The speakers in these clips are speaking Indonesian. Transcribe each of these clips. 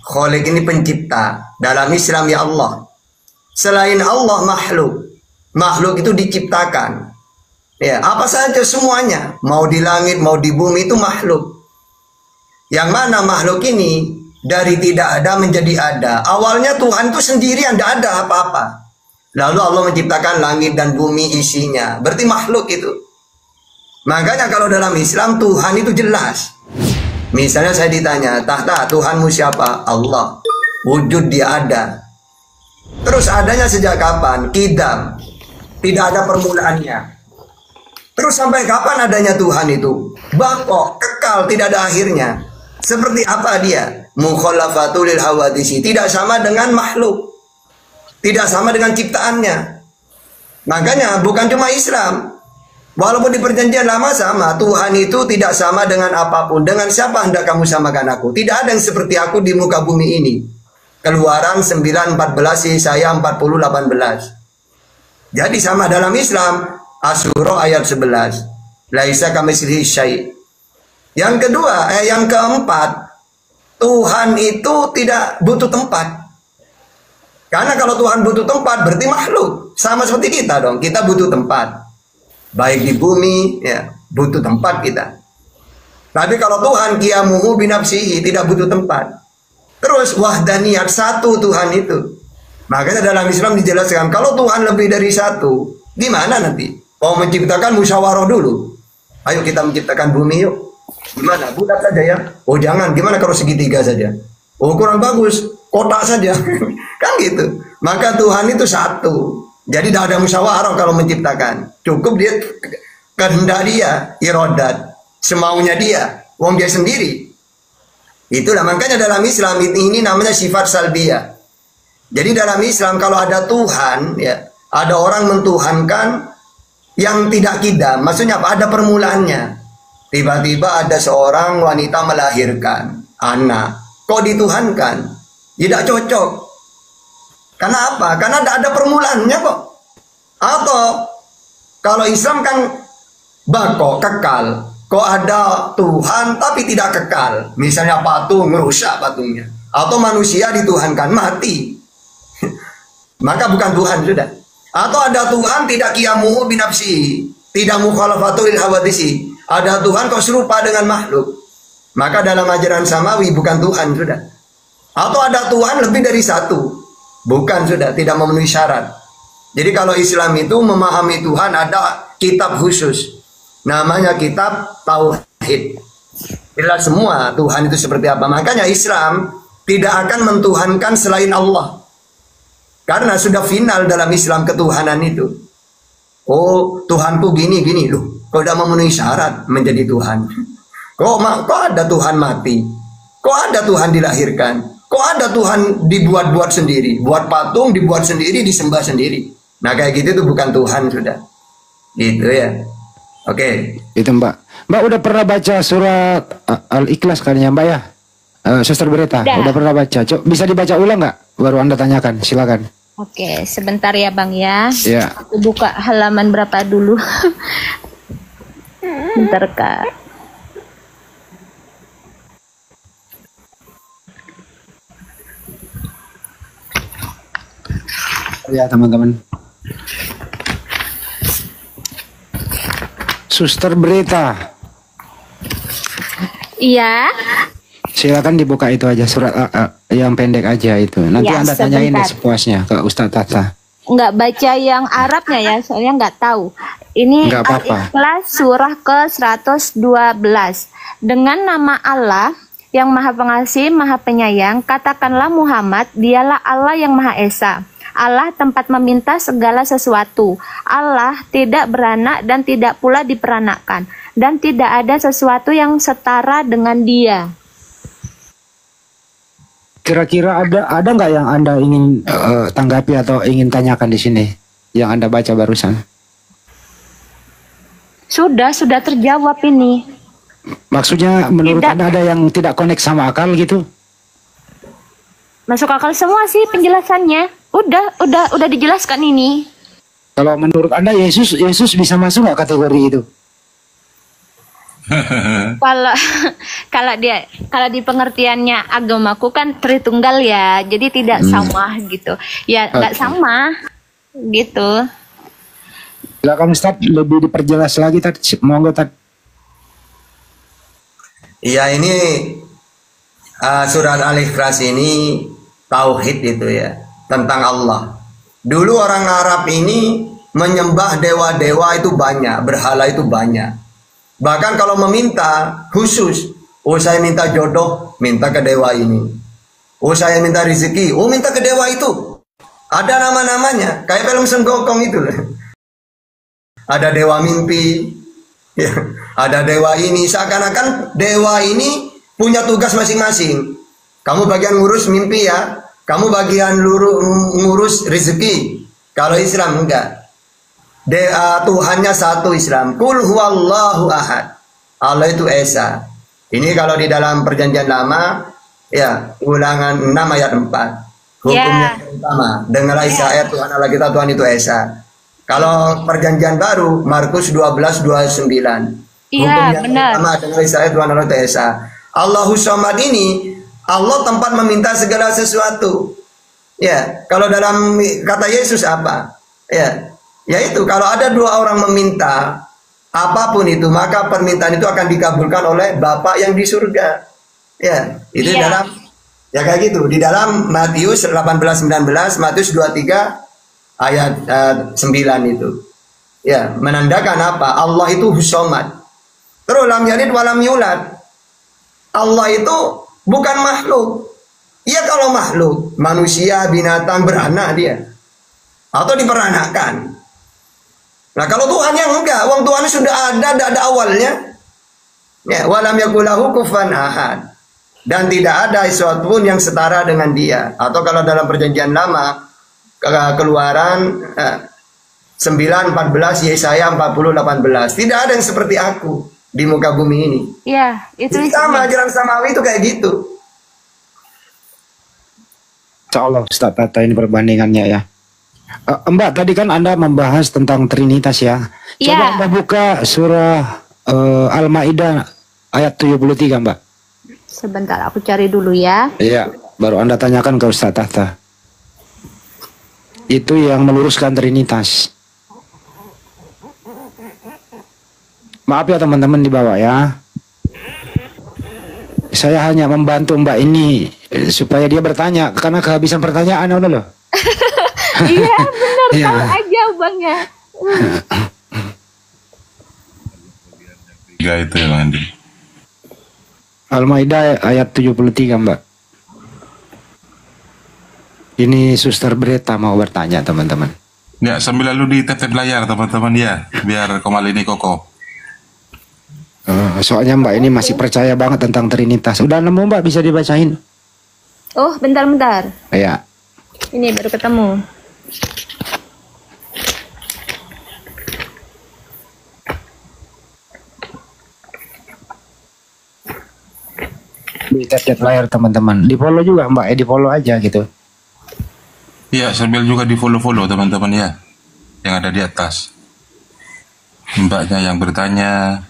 Khalik ini pencipta. Dalam Islam ya Allah. Selain Allah makhluk. Makhluk itu diciptakan. Ya, apa saja semuanya, mau di langit, mau di bumi itu makhluk. Yang mana makhluk ini dari tidak ada menjadi ada. Awalnya Tuhan itu sendirian, tidak ada apa-apa. Lalu Allah menciptakan langit dan bumi isinya. Berarti makhluk itu. Makanya kalau dalam Islam Tuhan itu jelas. Misalnya saya ditanya, tahta Tuhanmu siapa? Allah. Wujud dia ada. Terus adanya sejak kapan? Qidam. Tidak ada permulaannya. Terus sampai kapan adanya Tuhan itu? Baqo, kekal, tidak ada akhirnya. Seperti apa dia? Mukhalafatul lil hawadisi. Tidak sama dengan makhluk. Tidak sama dengan ciptaannya. Makanya bukan cuma Islam. Walaupun di perjanjian lama sama, Tuhan itu tidak sama dengan apapun. Dengan siapa hendak kamu samakan aku? Tidak ada yang seperti aku di muka bumi ini. Keluaran 9:14, Yesaya 40:18. Jadi sama dalam Islam. Asyura ayat 11. Laisa kamitslihi syai'. Yang kedua, yang keempat, Tuhan itu tidak butuh tempat. Karena kalau Tuhan butuh tempat berarti makhluk. Sama seperti kita dong. Kita butuh tempat. Baik di bumi, ya, butuh tempat kita. Tapi kalau Tuhan qiyamuhu binafsihi, tidak butuh tempat. Terus wahdaniyat, satu Tuhan itu. Makanya dalam Islam dijelaskan, kalau Tuhan lebih dari satu, gimana nanti? Mau menciptakan musyawarah dulu. Ayo kita menciptakan bumi yuk. Gimana? Bulat saja ya? Oh jangan, gimana kalau segitiga saja? Oh kurang bagus, kotak saja. Kan gitu. Maka Tuhan itu satu. Jadi tidak ada musyawarah kalau menciptakan. Cukup dia kehendak dia, iradat, semaunya dia, wong dia sendiri. Itulah makanya dalam Islam ini namanya sifat salbiyah. Jadi dalam Islam kalau ada Tuhan, ya, ada orang mentuhankan yang tidak kidam. Maksudnya apa? Ada permulaannya. Tiba-tiba ada seorang wanita melahirkan anak. Kok dituhankan? Tidak cocok. Karena apa? Karena tidak ada permulaannya kok. Atau kalau Islam kan bako, kekal. Kok ada Tuhan tapi tidak kekal. Misalnya patung, merusak patungnya. Atau manusia dituhankan, mati. Maka bukan Tuhan sudah. Atau ada Tuhan tidak qiyamuhu binafsihi, tidak mukhalafatul lil hawadisi. Ada Tuhan kok serupa dengan makhluk. Maka dalam ajaran samawi bukan Tuhan sudah. Atau ada Tuhan lebih dari satu. Bukan sudah, tidak memenuhi syarat. Jadi kalau Islam itu memahami Tuhan ada kitab khusus. Namanya kitab Tauhid. Jelas semua Tuhan itu seperti apa. Makanya Islam tidak akan mentuhankan selain Allah. Karena sudah final dalam Islam ketuhanan itu. Oh Tuhanku gini loh. Kok tidak memenuhi syarat menjadi Tuhan. Kok ada Tuhan mati. Kok ada Tuhan dilahirkan. Kok ada Tuhan dibuat-buat sendiri. Buat patung dibuat sendiri, disembah sendiri. Nah kayak gitu itu bukan Tuhan sudah. Gitu ya. Oke. Itu Mbak. Mbak udah pernah baca surat Al-Ikhlas kan ya Mbak ya? Suster Berita udah pernah baca. Bisa dibaca ulang nggak? Baru Anda tanyakan, silakan. Oke, sebentar ya Bang ya. Ya. Aku buka halaman berapa dulu. Bentar Kak. Ya teman-teman. Suster Berita. Iya. Silakan dibuka itu aja surat yang pendek aja itu. Nanti ya, Anda tanyain deh sepuasnya ke Ustadz Tata. Nggak baca yang Arabnya ya, soalnya nggak tahu. Ini Al-Ikhlas surah ke-112. Dengan nama Allah yang Maha Pengasih, Maha Penyayang, katakanlah Muhammad, dialah Allah yang Maha Esa. Allah tempat meminta segala sesuatu. Allah tidak beranak dan tidak pula diperanakkan. Dan tidak ada sesuatu yang setara dengan Dia. Kira-kira ada nggak yang Anda ingin tanggapi atau ingin tanyakan di sini yang Anda baca barusan? Sudah terjawab ini. Maksudnya menurut Anda ada yang tidak connect sama akal gitu? Masuk akal semua sih penjelasannya. Udah dijelaskan ini. Kalau menurut Anda Yesus bisa masuk nggak kategori itu? Kalau kalau di pengertiannya agamaku kan Tritunggal ya, jadi tidak sama gitu. Ya nggak sama gitu. Silakan Ustaz, lebih diperjelas lagi tadi. Monggo Tad. Iya, ini surat Al-Ikhlas ini tauhid itu ya, tentang Allah. Dulu orang Arab ini menyembah dewa-dewa itu banyak, berhala itu banyak. Bahkan kalau meminta khusus, oh saya minta jodoh, minta ke dewa ini. Oh saya minta rezeki, oh minta ke dewa itu. Ada nama-namanya, kayak film Senggokong itu. Ada dewa mimpi, ya, ada dewa ini. Seakan-akan dewa ini punya tugas masing-masing. Kamu bagian ngurus mimpi ya, kamu bagian ngurus rezeki. Kalau Islam enggak. Tuhannya satu Islam. Qul huwallahu ahad. Allah itu esa. Ini kalau di dalam perjanjian lama, ya Ulangan 6 ayat 4. Hukumnya yang utama. Dengarlah Isa Tuhan Allah kita, Tuhan itu esa. Kalau perjanjian baru, Markus 12:29. Iya, benar. Sama dengan Isa Tuhan Allah itu esa. Allahus Samad ini, Allah tempat meminta segala sesuatu. Ya, kalau dalam kata Yesus apa? Ya, yaitu kalau ada 2 orang meminta apapun itu, maka permintaan itu akan dikabulkan oleh Bapa yang di surga. Ya, itu dalam ya kayak gitu. Di dalam Matius 18:19, Matius 23 ayat 9 itu. Ya, menandakan apa? Allah itu Husomad. Terus lam yalid walam yulad. Allah itu bukan makhluk. Ya kalau makhluk, manusia, binatang, beranak dia. Atau diperanakkan. Nah kalau Tuhan yang enggak, wong Tuhan sudah ada awalnya. Ya, walam yakulahu kufuwan ahad. Dan tidak ada sesuatu pun yang setara dengan dia. Atau kalau dalam perjanjian lama, Keluaran 9:14, Yesaya 40:18. Tidak ada yang seperti aku di muka bumi ini. Iya, itu sama ajaran samawi itu kayak gitu. Insya Allah Ustaz Tata ini perbandingannya ya. Mbak, tadi kan Anda membahas tentang Trinitas ya. Coba Mbak buka surah Al-Maidah ayat 73 Mbak. Sebentar aku cari dulu ya. Iya, baru Anda tanyakan ke Ustaz Tata. Itu yang meluruskan Trinitas. Maaf ya teman-teman di bawah ya. Saya hanya membantu Mbak ini supaya dia bertanya, karena kehabisan pertanyaan udah loh. Iya benar, tahu aja bangnya. Tiga itu ya Bang Andi. Al-Maidah ayat 73 Mbak. Ini Suster Beretta mau bertanya teman-teman. Ya sambil lalu di tap-tap layar teman-teman ya, biar Komal ini kokoh. Soalnya Mbak ini masih percaya banget tentang Trinitas. Udah nemu Mbak, bisa dibacain? Oh bentar-bentar. Iya. Ini baru ketemu. Di tap-tap layar teman-teman. Di follow juga Mbak, di follow aja gitu. Iya, sambil juga di follow-follow teman-teman ya, yang ada di atas. Mbaknya yang bertanya.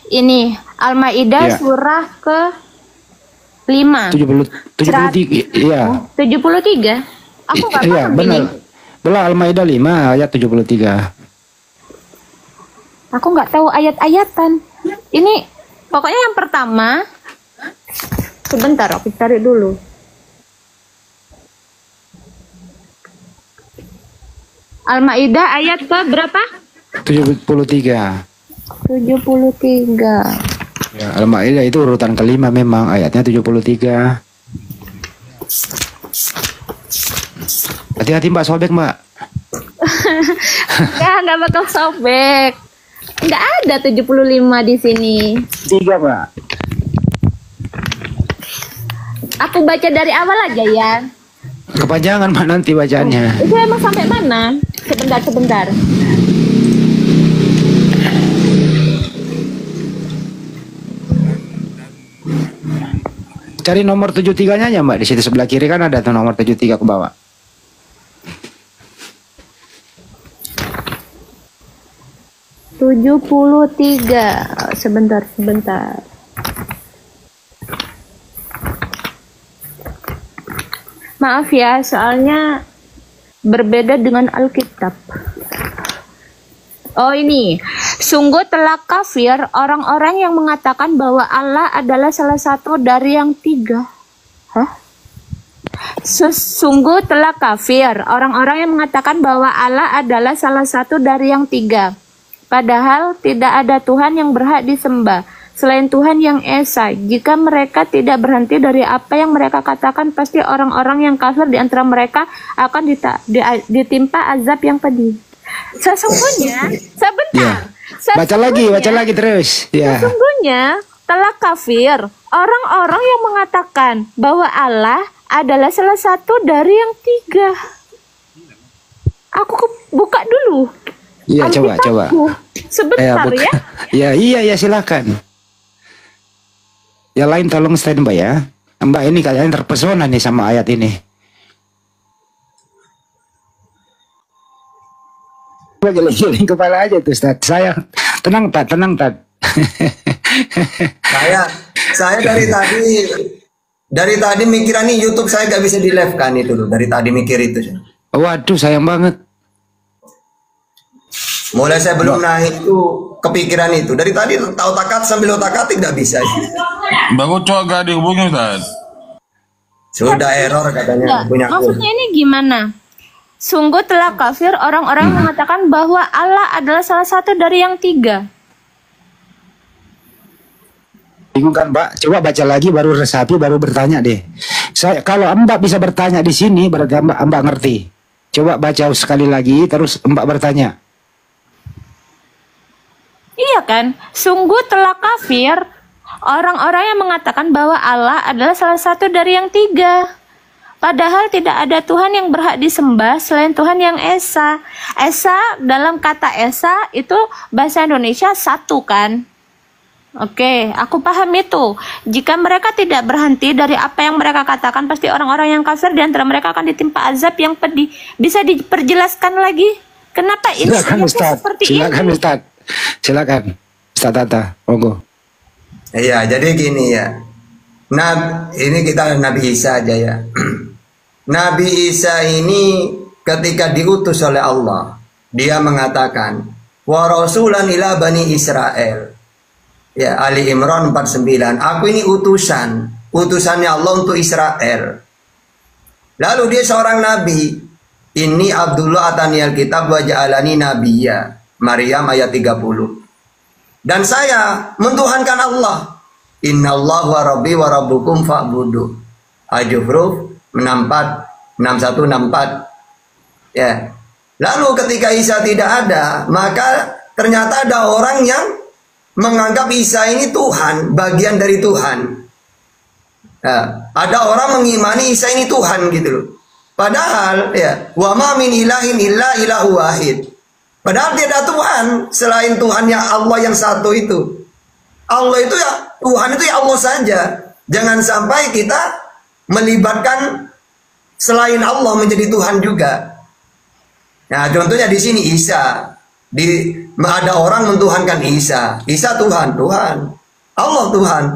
Ini Al-Maidah surah ke 5. 73, iya. 73? Aku nggak paham benar. Belah Al-Maidah 5 ayat 73. Aku nggak tahu ayat-ayatan. Ini pokoknya yang pertama. Sebentar, aku cari dulu. Al-Maidah ayat ke berapa? 73. 73. Ya, Al-Maidah itu urutan kelima memang, ayatnya 73. Hati-hati Mbak, sobek Mbak. Nggak bakal sobek. Nggak ada 75 di sini. 3 Mbak. Aku baca dari awal aja ya. Kepanjangan Mbak nanti bacaannya. Itu emang sampai mana? Sebentar. Cari nomor 73-nya aja Mbak, di situ sebelah kiri kan ada tuh nomor 73 ke bawah. 73. Sebentar. Maaf ya, soalnya berbeda dengan Alkitab. Oh ini, sungguh telah kafir orang-orang yang mengatakan bahwa Allah adalah salah satu dari yang tiga. Sungguh telah kafir orang-orang yang mengatakan bahwa Allah adalah salah satu dari yang tiga. Padahal tidak ada Tuhan yang berhak disembah selain Tuhan yang Esa. Jika mereka tidak berhenti dari apa yang mereka katakan, pasti orang-orang yang kafir di antara mereka akan ditimpa azab yang pedih. Sesungguhnya, sebentar. Baca lagi terus. Ya. Sesungguhnya telah kafir orang-orang yang mengatakan bahwa Allah adalah salah satu dari yang tiga. Aku buka dulu. Iya, coba. Sebentar ya. Iya, silakan. Ya lain tolong standby ya. Mbak ini kayaknya terpesona nih sama ayat ini. Geleng-geleng kepala aja tuh Ustaz. Saya tenang Tad. Saya dari tadi mikiran nih YouTube saya gak bisa di live kan itu loh. Dari tadi mikir itu. Waduh, sayang banget. Mulai saya belum naik itu kepikiran itu. Dari tadi tahu takat sambil otak-atik nggak bisa. Bagus coba gak dihubungi Ustaz. Sudah error katanya punya. Maksudnya ini gimana? Sungguh telah kafir orang-orang mengatakan bahwa Allah adalah salah satu dari yang tiga. Bingung kan Mbak? Coba baca lagi baru resapi baru bertanya deh. Kalau Mbak bisa bertanya di sini berarti Mbak ngerti. Coba baca sekali lagi terus Mbak bertanya. Iya kan? Sungguh telah kafir orang-orang yang mengatakan bahwa Allah adalah salah satu dari yang tiga. Padahal tidak ada Tuhan yang berhak disembah selain Tuhan yang Esa. Esa, dalam kata Esa itu bahasa Indonesia satu kan? Oke, aku paham itu. Jika mereka tidak berhenti dari apa yang mereka katakan, pasti orang-orang yang kafir di antara mereka akan ditimpa azab yang pedih. Bisa diperjelaskan lagi? Kenapa ini seperti ini? Silakan Ustaz Tata, monggo. Iya, jadi gini ya. Ini kita Nabi Isa aja ya. Nabi Isa ini ketika diutus oleh Allah, dia mengatakan, wa rasulan ila bani Israel. Ya, Ali Imran 49. Aku ini utusannya Allah untuk Israel. Lalu dia seorang nabi. Ini Abdullah ataniyal kitab wa ja'alani nabiyya. Maryam ayat 30. Dan saya mentuhankan Allah. Innallaha wa rabbi wa rabbukum fa'budu. Al-Zukhruf 61 64. Ya. Lalu ketika Isa tidak ada, maka ternyata ada orang yang menganggap Isa ini Tuhan, bagian dari Tuhan. Ya. Ada orang mengimani Isa ini Tuhan gitu loh. Padahal ya, wa ma min ilahin illa ilahu wahid. Padahal tidak ada Tuhan selain Tuhan yang Allah yang satu itu. Allah itu ya, Tuhan itu ya Allah saja. Jangan sampai kita melibatkan selain Allah menjadi Tuhan juga. Nah, contohnya di sini Isa. Ada orang mentuhankan Isa. Isa Tuhan. Allah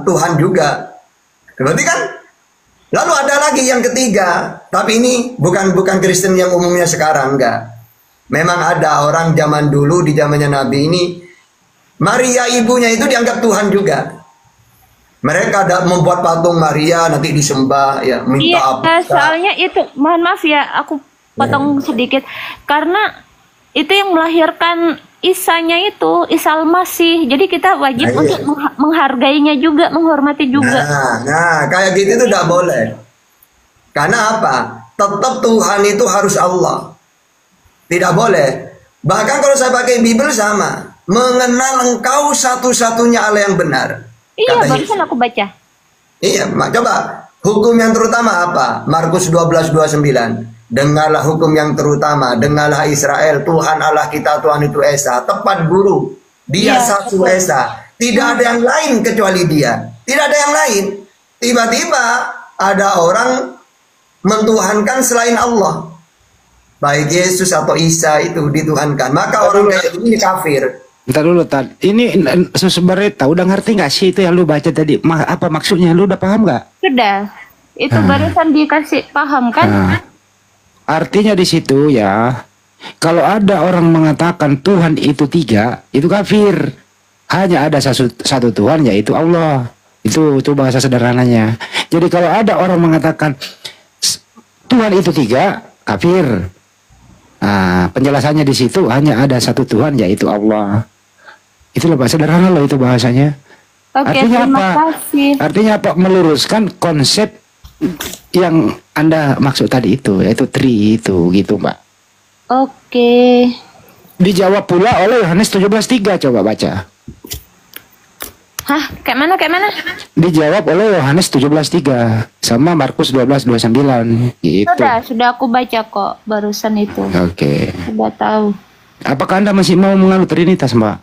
Tuhan juga. Berarti kan? Lalu ada lagi yang ketiga. Tapi ini bukan Kristen yang umumnya sekarang, enggak. Memang ada orang zaman dulu di zamannya Nabi ini, Maria ibunya itu dianggap Tuhan juga. Mereka ada membuat patung Maria nanti disembah ya, minta apa? Soalnya itu, mohon maaf ya, aku potong sedikit. Karena itu yang melahirkan Isanya itu, Isa Al-Masih. Jadi kita wajib untuk menghargainya juga, menghormati juga. Nah, kayak gitu itu tidak boleh. Karena apa? Tetap Tuhan itu harus Allah. Tidak boleh. Bahkan kalau saya pakai Bible sama. Mengenal engkau satu-satunya Allah yang benar. Iya, barusan aku baca. Iya, coba. Hukum yang terutama apa? Markus 12:29. Dengarlah hukum yang terutama. Dengarlah Israel. Tuhan Allah kita, Tuhan itu Esa. Tepat guru. Dia satu Esa. Tidak ada yang lain kecuali dia. Tidak ada yang lain. Tiba-tiba ada orang mentuhankan selain Allah. Baik Yesus atau Isa itu dituhankan. Maka orang kayak ini kafir. Ntar dulu, Tad. Ini Sus Bareta, udah ngerti nggak sih itu yang lu baca tadi? Apa maksudnya? Lu udah paham nggak? Sudah. Itu barusan dikasih paham kan? Artinya di situ ya, kalau ada orang mengatakan Tuhan itu 3, itu kafir. Hanya ada satu Tuhan, yaitu Allah. Itu bahasa sederhananya. Jadi kalau ada orang mengatakan Tuhan itu 3, kafir. Nah, penjelasannya di situ hanya ada satu Tuhan, yaitu Allah. Itulah bahasa sederhana loh itu bahasanya. Oke, Artinya terima apa? kasih. Artinya apa? Meluruskan konsep yang Anda maksud tadi itu, yaitu tri itu, gitu Mbak. Oke. Dijawab pula oleh Yohanes 17:3, coba baca. Hah, kayak mana? Dijawab oleh Yohanes 17:3 sama Markus 12:29 gitu. Sudah aku baca kok barusan itu. Oke. Sudah tahu. Apakah Anda masih mau menganut Trinitas, Mbak?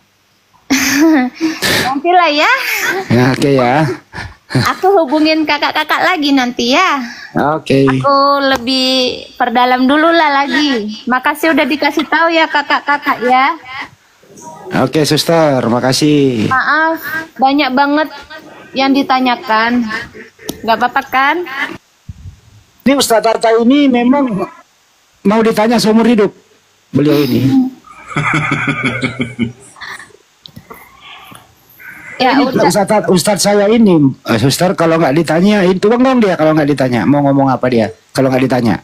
Nantilah ya. Ya, oke ya. Aku hubungin kakak-kakak lagi nanti ya. Oke. Aku lebih perdalam dulu lah lagi. Makasih udah dikasih tahu ya kakak-kakak ya. Oke, Suster, makasih. Maaf, banyak banget yang ditanyakan. Gak apa-apa kan? Ini Ustaz Tarta ini memang mau ditanya seumur hidup beliau ini. Ya udah. Ustaz saya ini, Suster, kalau nggak ditanya, itu bengong dia kalau nggak ditanya. Mau ngomong apa dia kalau nggak ditanya?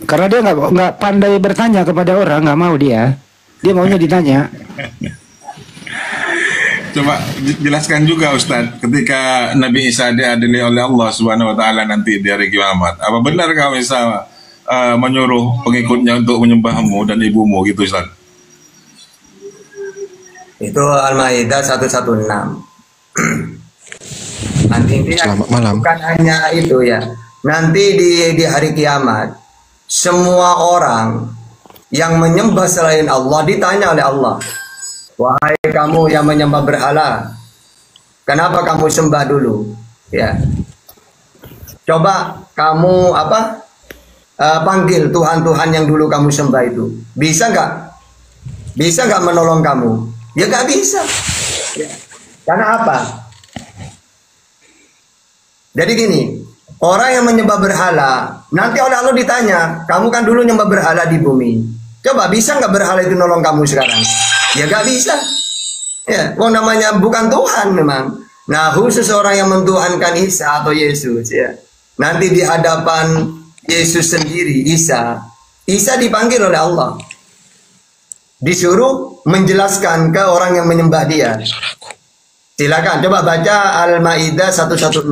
Karena dia nggak pandai bertanya kepada orang, nggak mau dia. Dia maunya ditanya. Coba jelaskan juga Ustaz, ketika Nabi Isa diadili oleh Allah Subhanahu wa taala nanti di hari kiamat, apa benar kau Isa menyuruh pengikutnya untuk menyembahmu dan ibumu gitu Ustaz? Itu Al-Maidah 116. Nanti Selamat malam. Bukan hanya itu ya. Nanti di hari kiamat semua orang yang menyembah selain Allah ditanya oleh Allah, wahai kamu yang menyembah berhala, kenapa kamu sembah dulu? Ya, coba kamu panggil Tuhan-Tuhan yang dulu kamu sembah itu, bisa nggak? Bisa nggak menolong kamu? Ya nggak bisa. Ya. Karena apa? Jadi gini, orang yang menyembah berhala nanti oleh Allah ditanya, kamu kan dulu nyembah berhala di bumi. Coba bisa nggak berhala itu nolong kamu sekarang? Ya nggak bisa. Ya, namanya bukan Tuhan memang. Nah, khusus orang yang mentuhankan Isa atau Yesus ya. Nanti di hadapan Yesus sendiri, Isa dipanggil oleh Allah. Disuruh menjelaskan ke orang yang menyembah dia. Silakan coba baca Al-Maidah 116.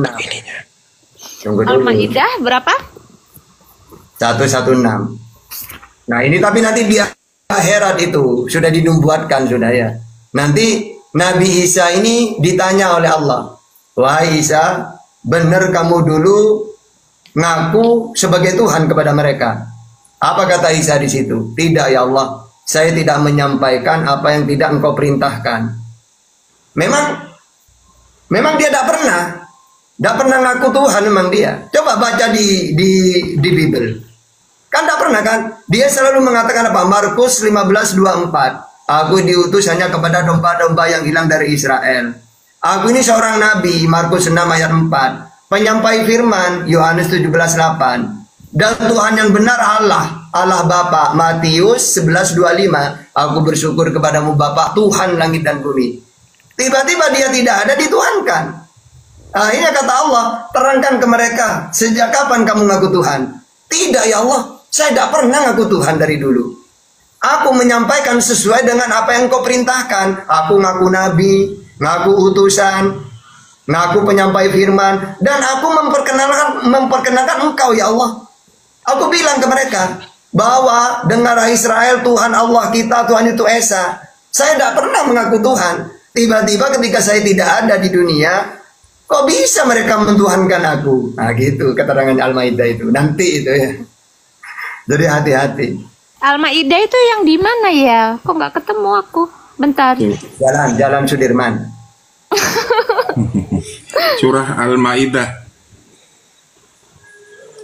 Al-Maidah berapa? 116. Nah ini tapi nanti di akhirat itu sudah dinubuatkan sudah ya. Nanti Nabi Isa ini ditanya oleh Allah, wahai Isa, benar kamu dulu ngaku sebagai Tuhan kepada mereka? Apa kata Isa di situ? Tidak ya Allah, saya tidak menyampaikan apa yang tidak engkau perintahkan. Memang dia tidak pernah ngaku Tuhan memang dia. Coba baca di Bible. Kan tidak pernah kan? Dia selalu mengatakan apa? Markus 15:24. Aku diutus hanya kepada domba-domba yang hilang dari Israel. Aku ini seorang nabi, Markus 6 ayat 4. Penyampai firman, Yohanes 17:8. Dan Tuhan yang benar Allah Bapa, Matius 11:25. Aku bersyukur kepadamu Bapa, Tuhan langit dan bumi. Tiba-tiba dia tidak ada, dituhankan. Akhirnya kata Allah, terangkan ke mereka, sejak kapan kamu ngaku Tuhan? Tidak ya Allah, saya tidak pernah ngaku Tuhan dari dulu. Aku menyampaikan sesuai dengan apa yang kau perintahkan. Aku ngaku nabi, ngaku utusan, ngaku penyampai firman, dan aku memperkenalkan engkau ya Allah. Aku bilang ke mereka bahwa dengar Israel, Tuhan Allah kita, Tuhan itu Esa. Saya tidak pernah mengaku Tuhan. Tiba-tiba ketika saya tidak ada di dunia, kok bisa mereka mentuhankan aku? Nah gitu keterangan Al-Maidah itu. Nanti itu ya. Jadi hati-hati. Al-Maidah itu yang di mana ya? Kok nggak ketemu aku? Bentar. Jalan Sudirman. Surah Al-Maidah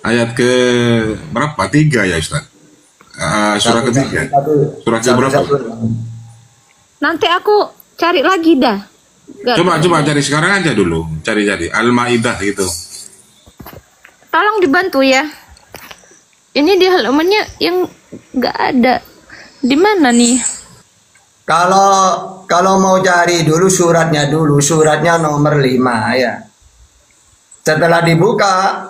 ayat ke berapa? 3 ya Ustaz? Surah ketiga. Surah ke berapa? Nanti aku cari lagi dah. Coba cari sekarang aja dulu. Cari Al-Maidah gitu. Tolong dibantu ya. Ini di halamannya yang nggak ada. Di mana nih? Kalau mau cari dulu suratnya nomor 5 ya. Setelah dibuka,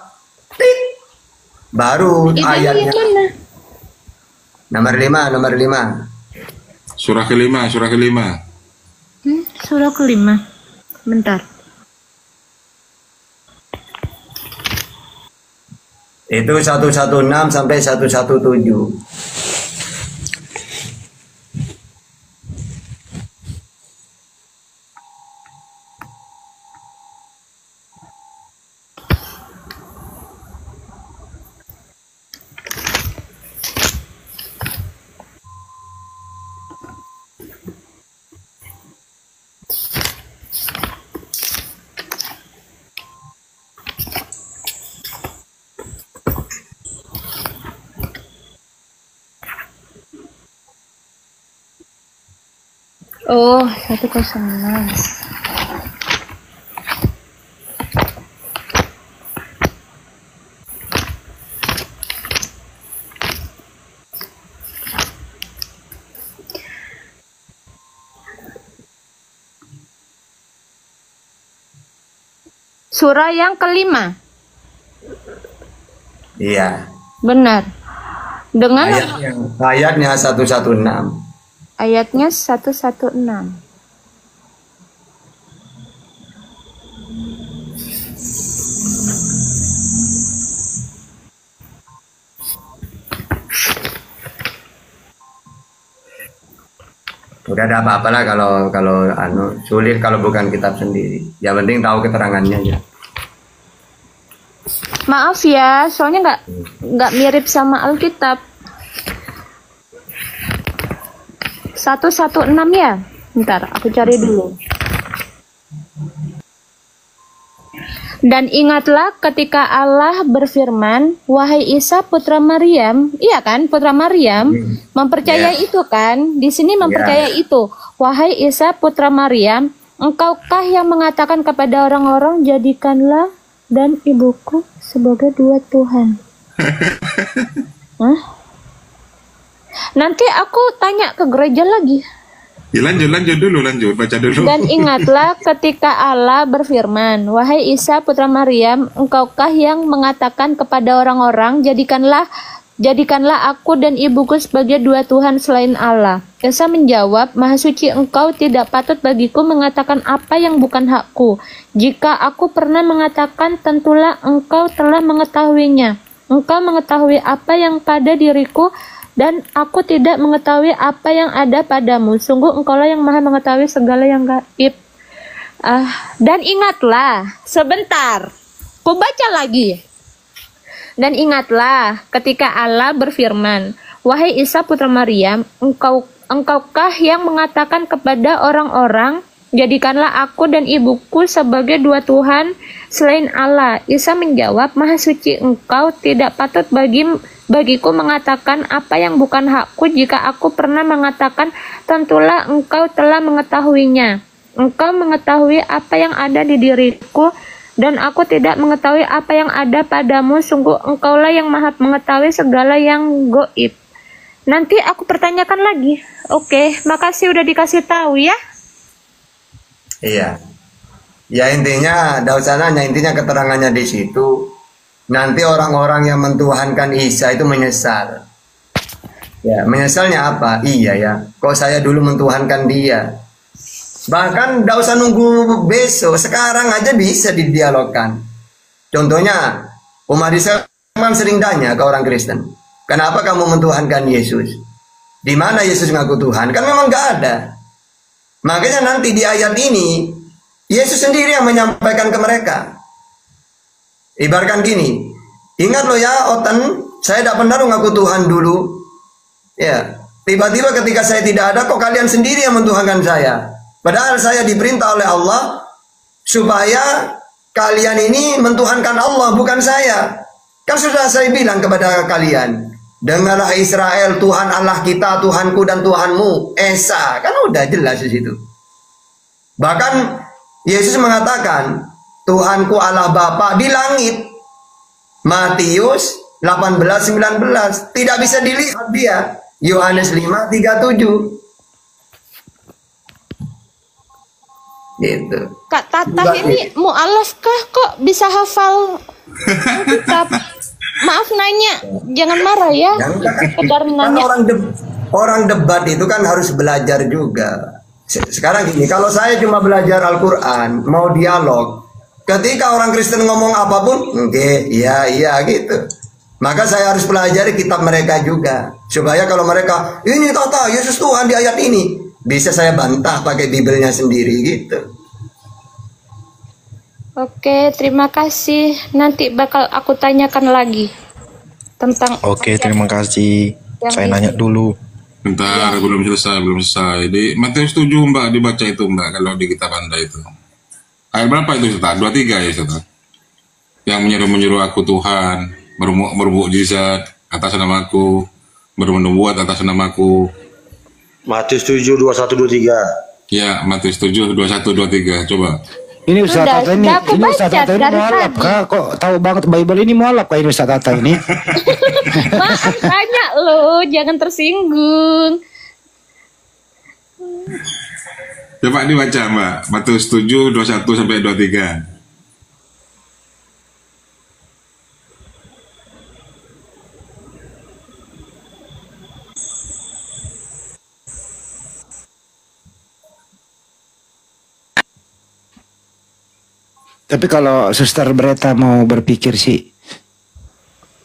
baru ayatnya. Nomor 5. Surah kelima. Surah kelima. Bentar. Itu 116 sampai 117. Oh, 106. Surah yang kelima. Iya. Benar. Dengan ayatnya 116. Ayatnya 116. Udah ada apa-apa lah kalau sulit kalau bukan kitab sendiri. Yang penting tahu keterangannya aja. Maaf ya, soalnya nggak mirip sama Alkitab. 116 ya? Bentar, aku cari dulu. Dan ingatlah ketika Allah berfirman, wahai Isa putra Maryam, iya kan, putra Maryam, mempercayai itu kan, di sini mempercayai itu. Wahai Isa putra Maryam, engkaukah yang mengatakan kepada orang-orang, jadikanlah dan ibuku sebagai dua Tuhan. Hah? Nanti aku tanya ke gereja lagi. Ya, lanjut, baca dulu. Dan ingatlah ketika Allah berfirman, wahai Isa putra Maryam, engkaukah yang mengatakan kepada orang-orang, jadikanlah aku dan ibuku sebagai dua Tuhan selain Allah. Isa menjawab, maha suci engkau, tidak patut bagiku mengatakan apa yang bukan hakku. Jika aku pernah mengatakan, tentulah engkau telah mengetahuinya. Engkau mengetahui apa yang pada diriku, dan aku tidak mengetahui apa yang ada padamu. Sungguh engkaulah yang maha mengetahui segala yang gaib. Dan ingatlah, sebentar, ku baca lagi. Dan ingatlah ketika Allah berfirman, wahai Isa putra Maryam, engkaukah yang mengatakan kepada orang-orang, jadikanlah aku dan ibuku sebagai dua Tuhan selain Allah. Isa menjawab, maha suci engkau, tidak patut bagiku mengatakan apa yang bukan hakku. Jika aku pernah mengatakan, tentulah engkau telah mengetahuinya. Engkau mengetahui apa yang ada di diriku, dan aku tidak mengetahui apa yang ada padamu. Sungguh engkaulah yang maha mengetahui segala yang gaib. Nanti aku pertanyakan lagi. Oke, makasih udah dikasih tahu ya. Iya. Ya intinya, intinya keterangannya di situ. Nanti orang-orang yang mentuhankan Isa itu menyesal. Ya, menyesalnya apa? Iya ya, kok saya dulu mentuhankan dia. Bahkan tidak usah nunggu besok, sekarang aja bisa didialogkan. Contohnya, umat Islam sering tanya ke orang Kristen, kenapa kamu mentuhankan Yesus? Di mana Yesus ngaku Tuhan? Kan memang nggak ada. Makanya nanti di ayat ini, Yesus sendiri yang menyampaikan ke mereka. Ibaratkan gini, ingat lo ya Otan, saya tidak pernah ngaku Tuhan dulu. Ya, tiba-tiba ketika saya tidak ada, kok kalian sendiri yang mentuhankan saya. Padahal saya diperintah oleh Allah supaya kalian ini mentuhankan Allah, bukan saya. Kan sudah saya bilang kepada kalian, Dengarlah Israel, Tuhan Allah kita, Tuhanku dan Tuhanmu, Esa. Kan udah jelas di situ. Bahkan Yesus mengatakan, Tuhanku Allah Bapa di langit. Matius 18:19. Tidak bisa dilihat dia. Yohanes 5:37. Gitu. Kak Tatah ini mu'alaf kah kok bisa hafal kitab? Maaf nanya, jangan marah ya. Sekedar nanya. Orang debat itu kan harus belajar juga. Sekarang gini, kalau saya cuma belajar Al-Quran, mau dialog, ketika orang Kristen ngomong apapun, oke, iya gitu. Maka saya harus pelajari kitab mereka juga, supaya kalau mereka ini kata Yesus Tuhan di ayat ini, bisa saya bantah pakai Bibelnya sendiri gitu. Oke, terima kasih. Nanti bakal aku tanyakan lagi tentang. Oke, terima kasih. Saya nanya dulu. Bentar, belum selesai. Di Matius 7 Mbak dibaca itu Mbak, kalau di kitab Anda itu. Ayat berapa itu Ustaz? 23 ya Ustaz? Yang menyuruh aku Tuhan, bermukjizat atas namaku, bernubuat atas namaku. Matius 7, 21, 23. Ya, Matius 7, 21, 23. Coba. Ini Ustaz Tata ini Ustaz Tata ini mualaf kah? Kok tahu banget Bible ini mualaf kah ini Ustaz Tata ini? Maaf tanya lo, jangan tersinggung. Coba dibaca Mbak, Matius 7, 21 sampai 23. Tapi kalau Suster Bereta mau berpikir sih,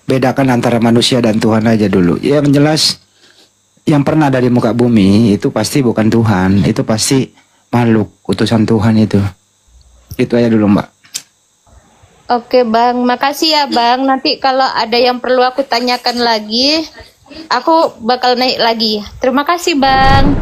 bedakan antara manusia dan Tuhan aja dulu. Yang jelas, yang pernah ada di muka bumi itu pasti bukan Tuhan, itu pasti makhluk utusan Tuhan itu. Itu aja dulu Mbak. Oke Bang, makasih ya Bang. Nanti kalau ada yang perlu aku tanyakan lagi, aku bakal naik lagi. Terima kasih Bang.